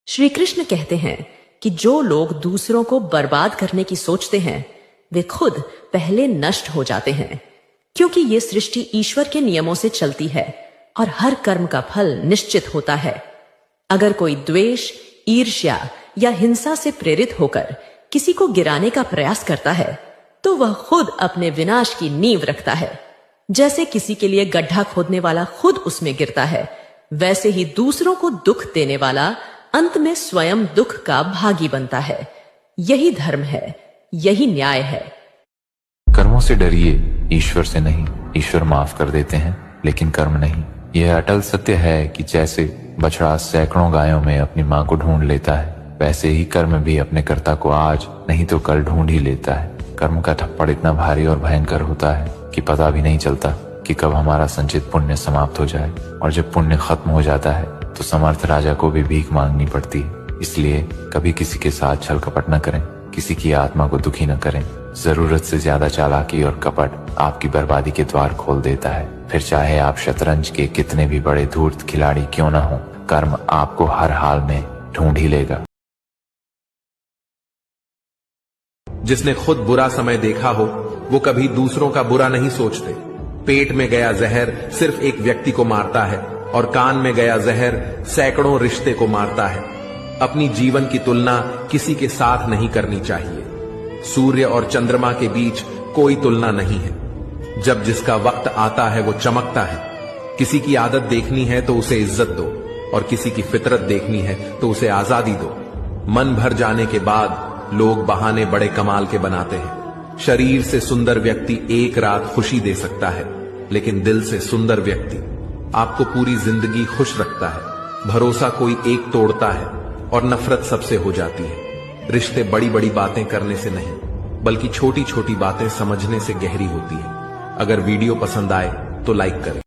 श्री कृष्ण कहते हैं कि जो लोग दूसरों को बर्बाद करने की सोचते हैं वे खुद पहले नष्ट हो जाते हैं, क्योंकि ये सृष्टि ईश्वर के नियमों से चलती है और हर कर्म का फल निश्चित होता है। अगर कोई द्वेष, ईर्ष्या या हिंसा से प्रेरित होकर किसी को गिराने का प्रयास करता है तो वह खुद अपने विनाश की नींव रखता है। जैसे किसी के लिए गड्ढा खोदने वाला खुद उसमें गिरता है, वैसे ही दूसरों को दुख देने वाला अंत में स्वयं दुख का भागी बनता है। यही धर्म है, यही न्याय है। कर्मों से डरिए, ईश्वर से नहीं। ईश्वर माफ कर देते हैं लेकिन कर्म नहीं। यह अटल सत्य है कि जैसे बछड़ा सैकड़ों गायों में अपनी मां को ढूंढ लेता है, वैसे ही कर्म भी अपने कर्ता को आज नहीं तो कल ढूंढ ही लेता है। कर्म का थप्पड़ इतना भारी और भयंकर होता है कि पता भी नहीं चलता कि कब हमारा संचित पुण्य समाप्त हो जाए, और जब पुण्य खत्म हो जाता है तो समर्थ राजा को भी भीख मांगनी पड़ती है। इसलिए कभी किसी के साथ छल कपट न करें, किसी की आत्मा को दुखी न करें। जरूरत से ज्यादा चालाकी और कपट आपकी बर्बादी के द्वार खोल देता है। फिर चाहे आप शतरंज के कितने भी बड़े धूर्त खिलाड़ी क्यों न हो, कर्म आपको हर हाल में ढूंढ ही लेगा। जिसने खुद बुरा समय देखा हो वो कभी दूसरों का बुरा नहीं सोचते। पेट में गया जहर सिर्फ एक व्यक्ति को मारता है और कान में गया जहर सैकड़ों रिश्ते को मारता है। अपनी जीवन की तुलना किसी के साथ नहीं करनी चाहिए। सूर्य और चंद्रमा के बीच कोई तुलना नहीं है। जब जिसका वक्त आता है वो चमकता है। किसी की आदत देखनी है तो उसे इज्जत दो, और किसी की फितरत देखनी है तो उसे आजादी दो। मन भर जाने के बाद लोग बहाने बड़े कमाल के बनाते हैं। शरीर से सुंदर व्यक्ति एक रात खुशी दे सकता है, लेकिन दिल से सुंदर व्यक्ति आपको पूरी जिंदगी खुश रखता है। भरोसा कोई एक तोड़ता है और नफरत सबसे हो जाती है। रिश्ते बड़ी बड़ी बातें करने से नहीं, बल्कि छोटी छोटी बातें समझने से गहरी होती है। अगर वीडियो पसंद आए तो लाइक करें।